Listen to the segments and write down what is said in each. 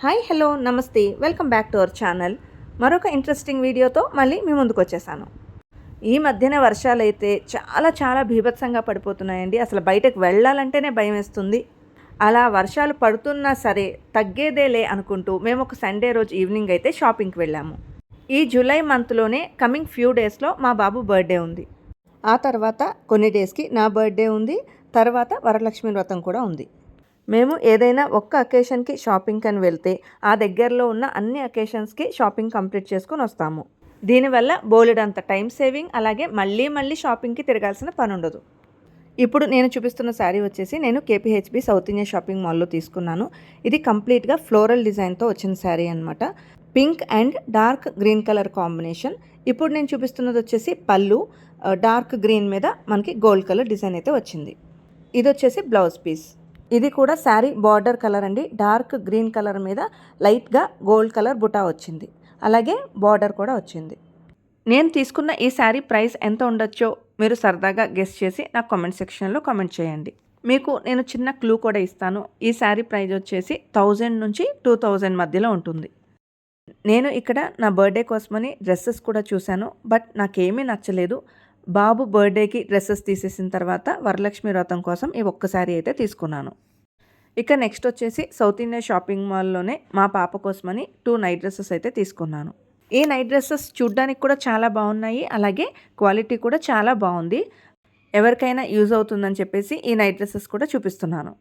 Hi hello నమస్తే welcome back to our channel. మరొక interesting వీడియోతో మళ్ళీ మీ ముందుకు వచ్చేసాను. ఈ మధ్యన వర్షాలు అయితే చాలా బీభత్సంగా పడిపోతున్నాయండి. అసలు బయటకు వెళ్ళాలంటేనే భయం వేస్తుంది. అలా వర్షాలు పడుతున్నా సరే తగ్గేదేలే అనుకుంటూ మేము ఒక సండే రోజు ఈవినింగ్ అయితే షాపింగ్కి వెళ్ళాము. ఈ జూలై మంత్లోనే కమింగ్ ఫ్యూ డేస్లో మా బాబు బర్త్డే ఉంది. ఆ తర్వాత కొన్ని డేస్కి నా బర్త్డే ఉంది. తర్వాత వరలక్ష్మి వ్రతం కూడా ఉంది. మేము ఏదైనా ఒక్క అకేషన్కి షాపింగ్కి అని వెళ్తే ఆ దగ్గరలో ఉన్న అన్ని అకేషన్స్కి షాపింగ్ కంప్లీట్ చేసుకొని వస్తాము. దీనివల్ల బోలెడంత టైం సేవింగ్, అలాగే మళ్ళీ షాపింగ్కి తిరగాల్సిన పని ఉండదు. ఇప్పుడు నేను చూపిస్తున్న శారీ వచ్చేసి నేను కేపీహెచ్బి సౌత్ ఇండియా షాపింగ్ మాల్లో తీసుకున్నాను. ఇది కంప్లీట్గా ఫ్లోరల్ డిజైన్తో వచ్చిన శారీ అనమాట. Pink and dark green colour combination. ఇప్పుడు నేను చూపిస్తున్నది వచ్చేసి పళ్ళు, డార్క్ గ్రీన్ మీద మనకి గోల్డ్ కలర్ డిజైన్ అయితే వచ్చింది. ఇది వచ్చేసి బ్లౌజ్ పీస్. ఇది కూడా శారీ బార్డర్ కలర్ అండి. డార్క్ గ్రీన్ కలర్ మీద లైట్గా గోల్డ్ కలర్ బుటా వచ్చింది, అలాగే బార్డర్ కూడా వచ్చింది. నేను తీసుకున్న ఈ శారీ ప్రైస్ ఎంత ఉండొచ్చో మీరు సరదాగా గెస్ చేసి నాకు కామెంట్ సెక్షన్లో కామెంట్ చేయండి. మీకు నేను చిన్న క్లూ కూడా ఇస్తాను. ఈ శారీ ప్రైస్ వచ్చేసి 1000 నుంచి 2000 మధ్యలో ఉంటుంది. నేను ఇక్కడ నా బర్త్డే కోసమని డ్రెస్సెస్ కూడా చూశాను, బట్ నాకేమీ నచ్చలేదు. బాబు బర్త్డేకి డ్రెస్సెస్ తీసేసిన తర్వాత వరలక్ష్మి వ్రతం కోసం ఈ ఒక్క శారీ అయితే తీసుకున్నాను. ఇక నెక్స్ట్ వచ్చేసి సౌత్ ఇండియా షాపింగ్ మాల్లోనే మా పాప కోసమని 2 నైట్ డ్రెస్సెస్ అయితే తీసుకున్నాను. ఈ నైట్ డ్రెస్సెస్ చూడ్డానికి కూడా చాలా బాగున్నాయి, అలాగే క్వాలిటీ కూడా చాలా బాగుంది. ఎవరికైనా యూజ్ అవుతుందని చెప్పేసి ఈ నైట్ డ్రెస్సెస్ కూడా చూపిస్తున్నాను.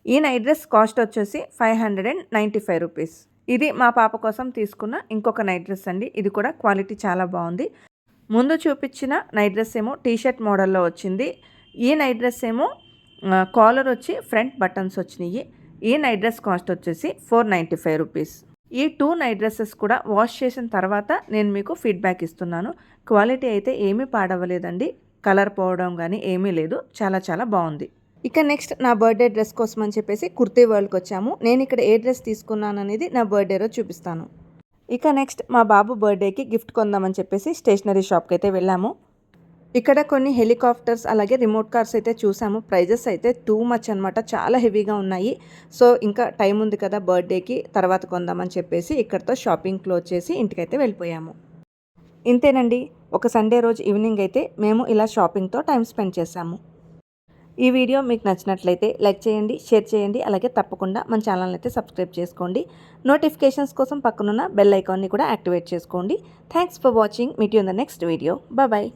ఈ నైట్ డ్రెస్ కాస్ట్ వచ్చేసి 595 రూపీస్. ఇది మా పాప కోసం తీసుకున్న ఇంకొక నైట్ డ్రెస్ అండి. ఇది కూడా క్వాలిటీ చాలా బాగుంది. ముందు చూపించిన నైట్ డ్రెస్ ఏమో టీషర్ట్ మోడల్లో వచ్చింది. ఈ నైట్ డ్రెస్ ఏమో కాలర్ వచ్చి ఫ్రంట్ బటన్స్ వచ్చినాయి. ఈ నైట్ డ్రెస్ కాస్ట్ వచ్చేసి 495 రూపీస్. ఈ 2 నైట్ డ్రెస్సెస్ కూడా వాష్ చేసిన తర్వాత నేను మీకు ఫీడ్బ్యాక్ ఇస్తున్నాను. క్వాలిటీ అయితే ఏమీ పాడవలేదండి, కలర్ పోవడం కానీ ఏమీ లేదు, చాలా బాగుంది. ఇక నెక్స్ట్ నా బర్త్డే డ్రెస్ కోసం అని చెప్పేసి కుర్తీ వరల్డ్కి వచ్చాము. నేను ఇక్కడ ఏ డ్రెస్ తీసుకున్నాను అనేది నా బర్త్డే రోజు చూపిస్తాను. ఇక నెక్స్ట్ మా బాబు బర్త్డేకి గిఫ్ట్ కొందామని చెప్పేసి స్టేషనరీ షాప్కి అయితే వెళ్ళాము. ఇక్కడ కొన్ని హెలికాప్టర్స్ అలాగే రిమోట్ కార్స్ అయితే చూసాము. ప్రైజెస్ అయితే టూ మచ్ అనమాట, చాలా హెవీగా ఉన్నాయి. సో ఇంకా టైం ఉంది కదా బర్త్డేకి, తర్వాత కొందామని చెప్పేసి ఇక్కడితో షాపింగ్ క్లోజ్ చేసి ఇంటికైతే వెళ్ళిపోయాము. ఇంతేనండి, ఒక సండే రోజు ఈవినింగ్ అయితే మేము ఇలా షాపింగ్తో టైం స్పెండ్ చేశాము. ఈ వీడియో మీకు నచ్చినట్లయితే లైక్ చేయండి, షేర్ చేయండి, అలాగే తప్పకుండా మన ఛానల్ని అయితే సబ్స్క్రైబ్ చేసుకోండి. నోటిఫికేషన్స్ కోసం పక్కనున్న బెల్ ఐకాన్ని కూడా యాక్టివేట్ చేసుకోండి. Thanks for watching. Meet you in the next video. Bye.